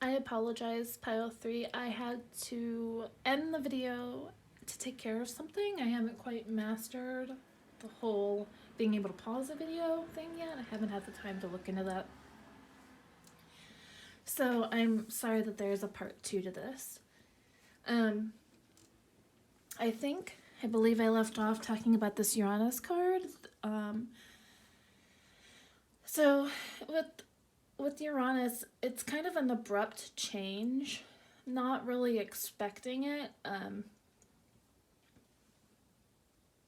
I apologize, pile 3. I had to end the video to take care of something. I haven't quite mastered the whole being able to pause a video thing yet. I haven't had the time to look into that. So I'm sorry that there's a part 2 to this. I believe I left off talking about this Uranus card. So with Uranus, it's kind of an abrupt change. Not really expecting it.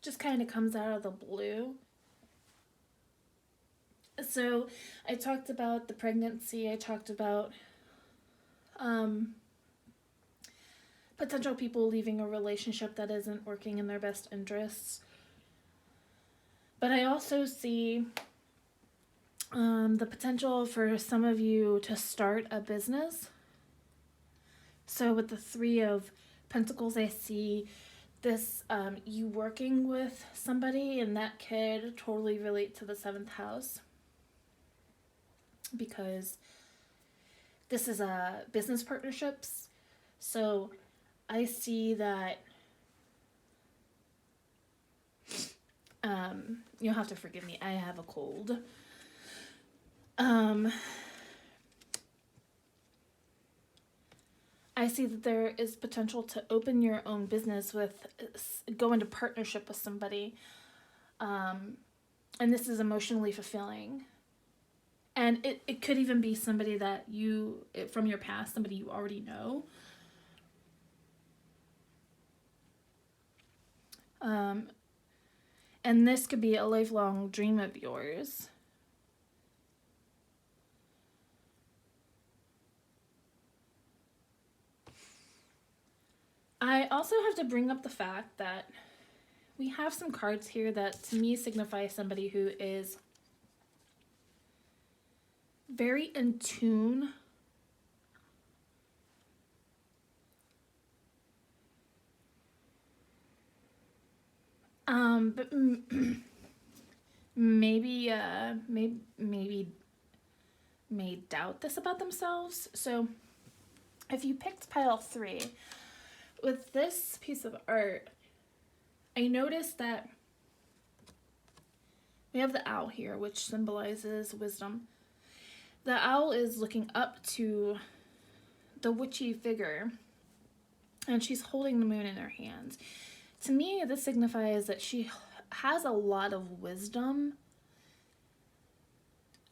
Just kind of comes out of the blue. So I talked about the pregnancy. I talked about potential people leaving a relationship that isn't working in their best interests. But I also see the potential for some of you to start a business. So with the 3 of Pentacles, I see this you working with somebody, and that could totally relate to the 7th house, because this is business partnerships. So I see that you'll have to forgive me, I have a cold. I see that there is potential to open your own business go into partnership with somebody. And this is emotionally fulfilling. And it could even be somebody that from your past, somebody you already know. And this could be a lifelong dream of yours. I also have to bring up the fact that we have some cards here that to me signify somebody who is very in tune but maybe may doubt this about themselves. So if you picked pile 3 with this piece of art, I noticed that we have the owl here, which symbolizes wisdom. The owl is looking up to the witchy figure, and she's holding the moon in her hands. To me, this signifies that she has a lot of wisdom,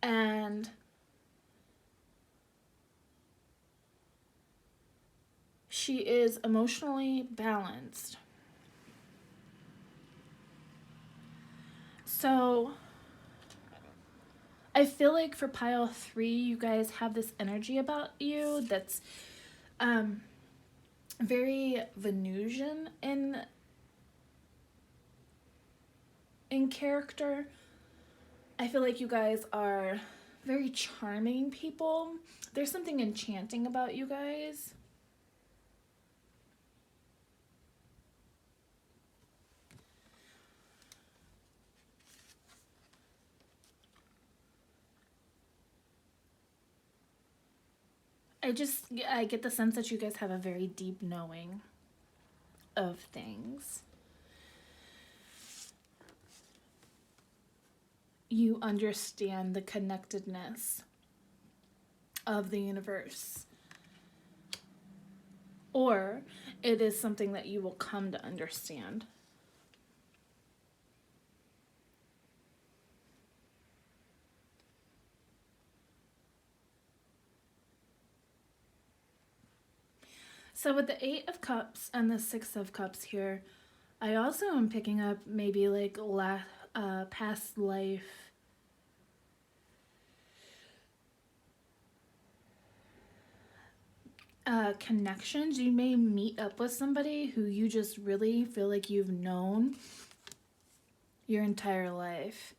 and she is emotionally balanced. So I feel like for pile 3, you guys have this energy about you that's very Venusian in character. I feel like you guys are very charming people. There's something enchanting about you guys. I get the sense that you guys have a very deep knowing of things. You understand the connectedness of the universe. Or it is something that you will come to understand. So with the 8 of Cups and the 6 of Cups here, I also am picking up maybe like past life connections. You may meet up with somebody who you just really feel like you've known your entire life.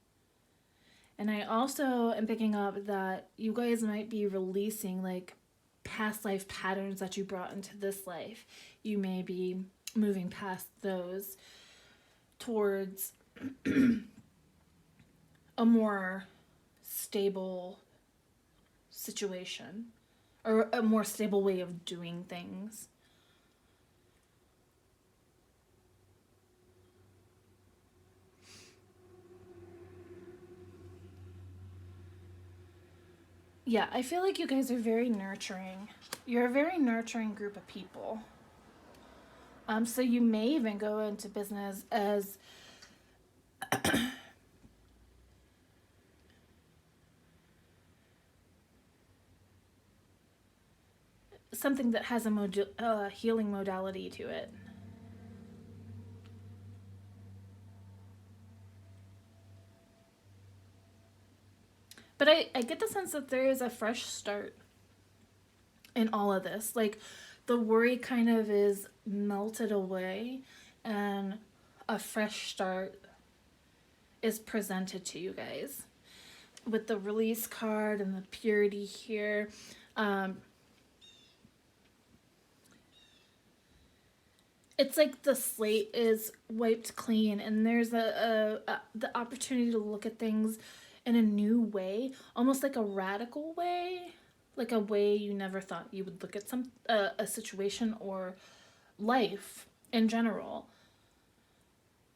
And I also am picking up that you guys might be releasing like past life patterns that you brought into this life. You may be moving past those towards a more stable situation or a more stable way of doing things. Yeah, I feel like you guys are very nurturing. You're a very nurturing group of people. So you may even go into business as something that has a healing modality to it. But I get the sense that there is a fresh start in all of this. Like, the worry kind of is melted away, and a fresh start is presented to you guys with the release card and the purity here. It's like the slate is wiped clean, and there's the opportunity to look at things in a new way, almost like a radical way, like a way you never thought you would look at a situation or life in general.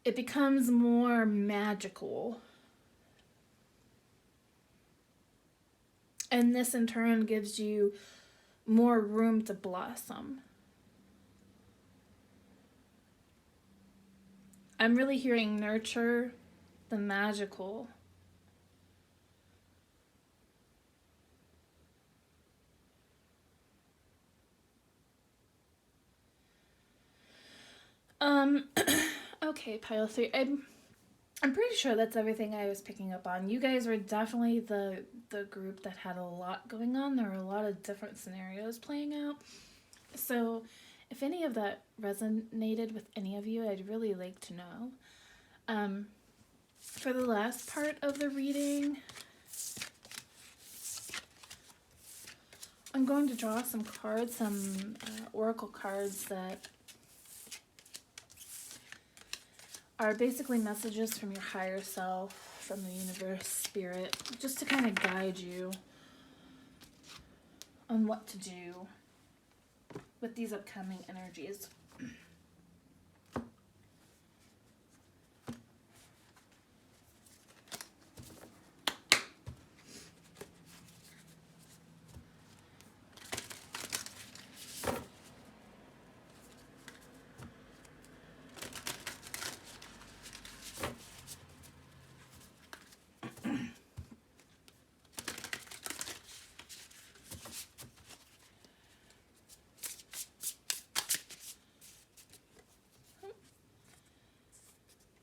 It becomes more magical, and this in turn gives you more room to blossom. I'm really hearing nurture the magical. Um, okay, pile three. I'm pretty sure that's everything I was picking up on. You guys were definitely the group that had a lot going on. There were a lot of different scenarios playing out. So, if any of that resonated with any of you, I'd really like to know. For the last part of the reading, I'm going to draw some cards, some oracle cards that are basically messages from your higher self, from the universe, spirit, just to kind of guide you on what to do with these upcoming energies.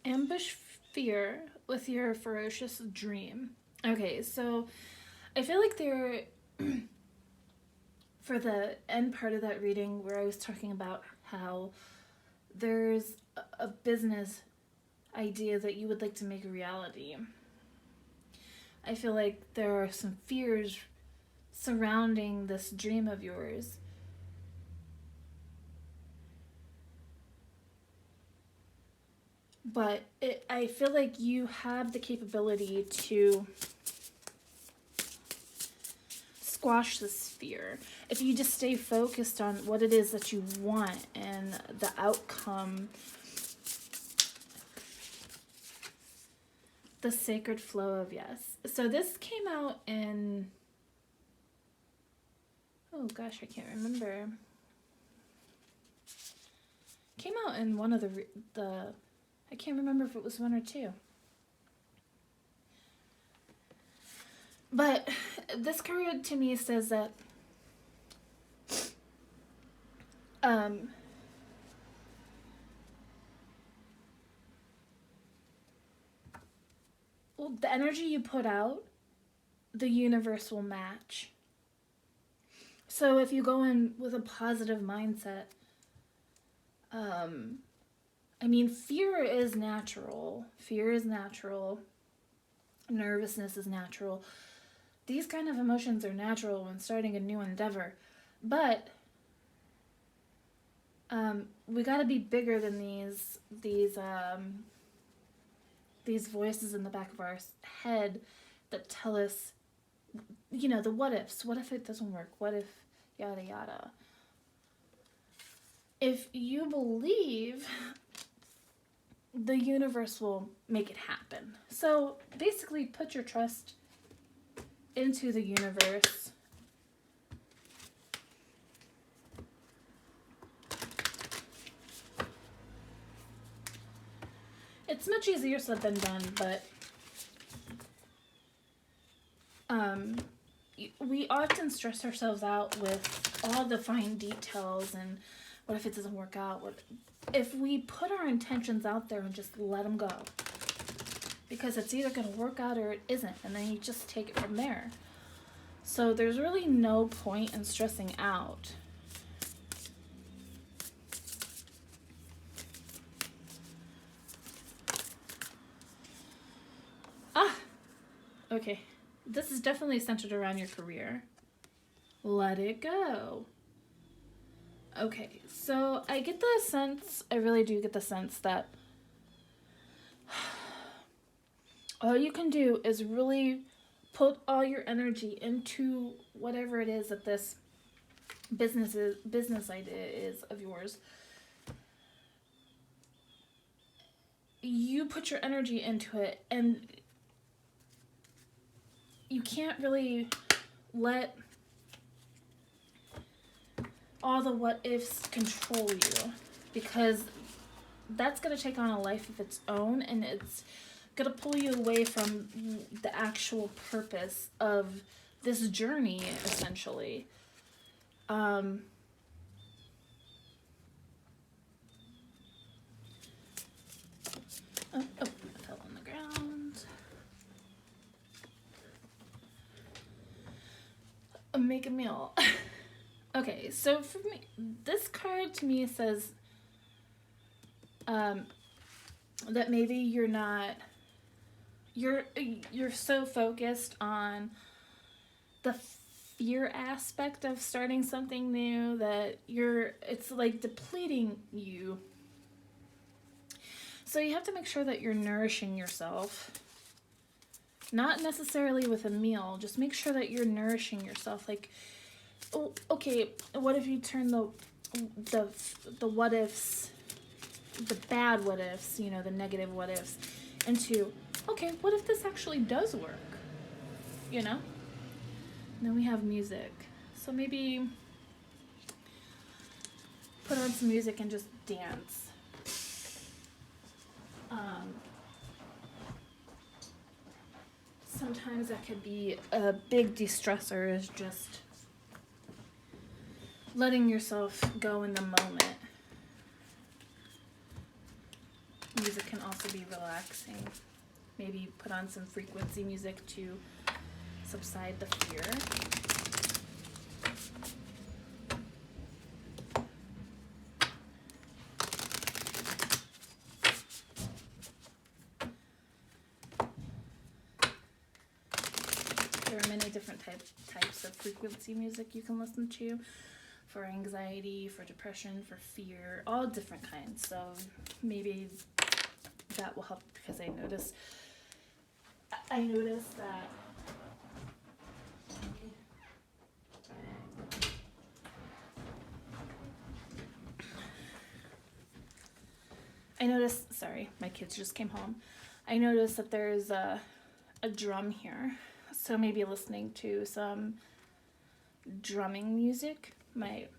Ambush fear with your ferocious dream. Okay, so I feel like there, for the end part of that reading where I was talking about how there's a business idea that you would like to make a reality, I feel like there are some fears surrounding this dream of yours. But I feel like you have the capability to squash this fear if you just stay focused on what it is that you want and the outcome. The sacred flow of yes. So this came out in, oh gosh, I can't remember. Came out in one of the I can't remember if it was one or two. But this card to me says that well, the energy you put out, the universe will match. So if you go in with a positive mindset, I mean, fear is natural. Fear is natural. Nervousness is natural. These kind of emotions are natural when starting a new endeavor. But we got to be bigger than these voices in the back of our head that tell us, the what ifs. What if it doesn't work? What if yada yada. If you believe, the universe will make it happen. So basically put your trust into the universe. It's much easier said than done, but we often stress ourselves out with all the fine details and what if it doesn't work out? What if we put our intentions out there and just let them go? Because it's either going to work out or it isn't, and then you just take it from there. So there's really no point in stressing out. Okay, this is definitely centered around your career. Let it go. Okay, so I get the sense, I really do get the sense that all you can do is really put all your energy into whatever it is that this business idea is of yours. You put your energy into it, and you can't really let all the what ifs control you, because that's going to take on a life of its own, and it's going to pull you away from the actual purpose of this journey, essentially. Oh, I fell on the ground. Make a meal. Okay, so for me, this card to me says that maybe you're so focused on the fear aspect of starting something new that it's like depleting you. So you have to make sure that you're nourishing yourself. Not necessarily with a meal, just make sure that you're nourishing yourself. Like, oh, okay, what if you turn the what ifs, the bad what ifs, the negative what ifs, into, okay, what if this actually does work? And then we have music. So maybe put on some music and just dance. Sometimes that could be a big de-stressor, is just letting yourself go in the moment. Music can also be relaxing. Maybe put on some frequency music to subside the fear. There are many different types of frequency music you can listen to for anxiety, for depression, for fear, all different kinds. So maybe that will help, because I noticed that sorry, my kids just came home. I noticed that there's a drum here. So maybe listening to some drumming music might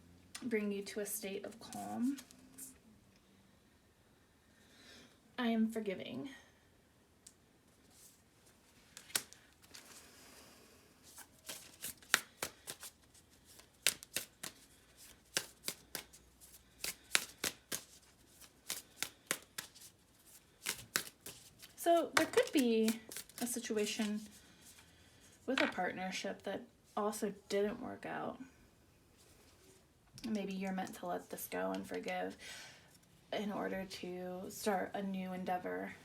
bring you to a state of calm. I am forgiving. So there could be a situation with a partnership that also didn't work out. Maybe you're meant to let this go and forgive in order to start a new endeavor.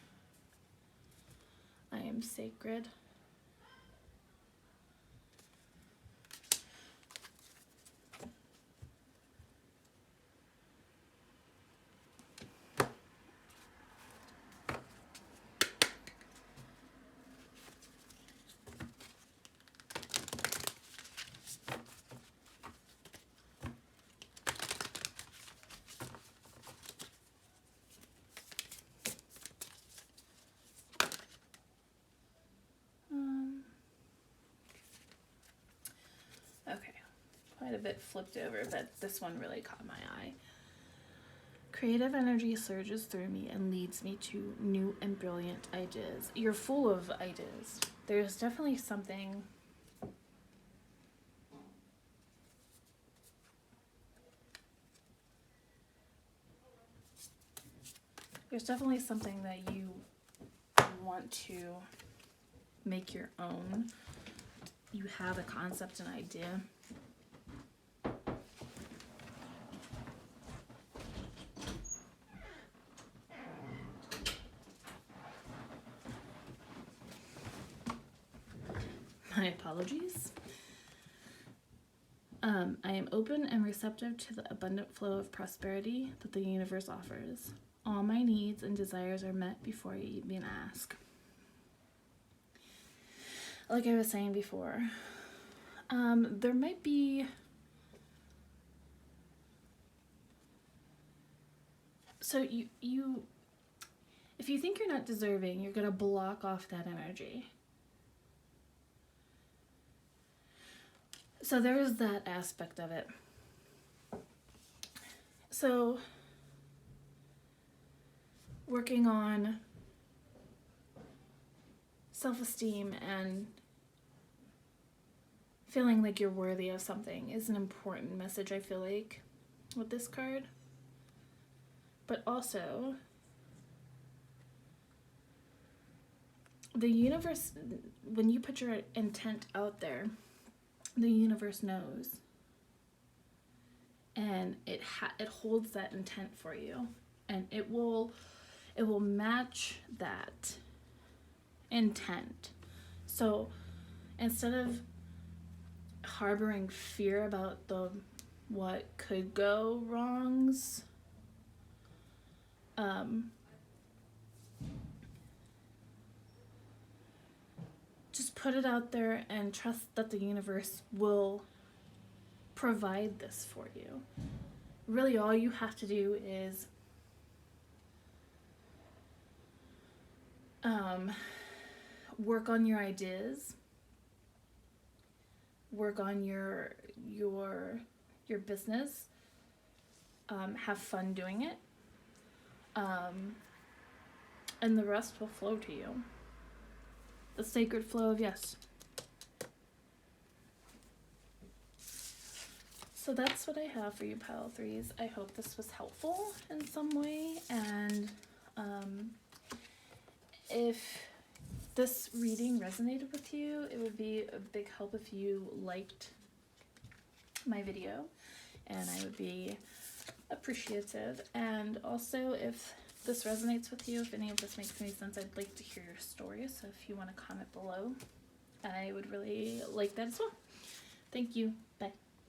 I am sacred. quite a bit flipped over, but this one really caught my eye. Creative energy surges through me and leads me to new and brilliant ideas. You're full of ideas. There's definitely something that you want to make your own. You have a concept, an idea. My apologies. I am open and receptive to the abundant flow of prosperity that the universe offers. All my needs and desires are met before I even ask. Like I was saying before, there might be you if you think you're not deserving, you're gonna block off that energy. So there is that aspect of it. So working on self-esteem and feeling like you're worthy of something is an important message, I feel like, with this card. But also, the universe, when you put your intent out there, the universe knows. And it holds that intent for you. And it will match that intent. So instead of harboring fear about what could go wrongs, just put it out there and trust that the universe will provide this for you. Really, all you have to do is work on your ideas, work on your business, have fun doing it, and the rest will flow to you. The sacred flow of yes. So that's what I have for you, Pile 3s. I hope this was helpful in some way, and if this reading resonated with you, it would be a big help if you liked my video, and I would be appreciative. And also, if this resonates with you, if any of this makes any sense, I'd like to hear your story. So if you want to comment below, I would really like that as well. Thank you. Bye.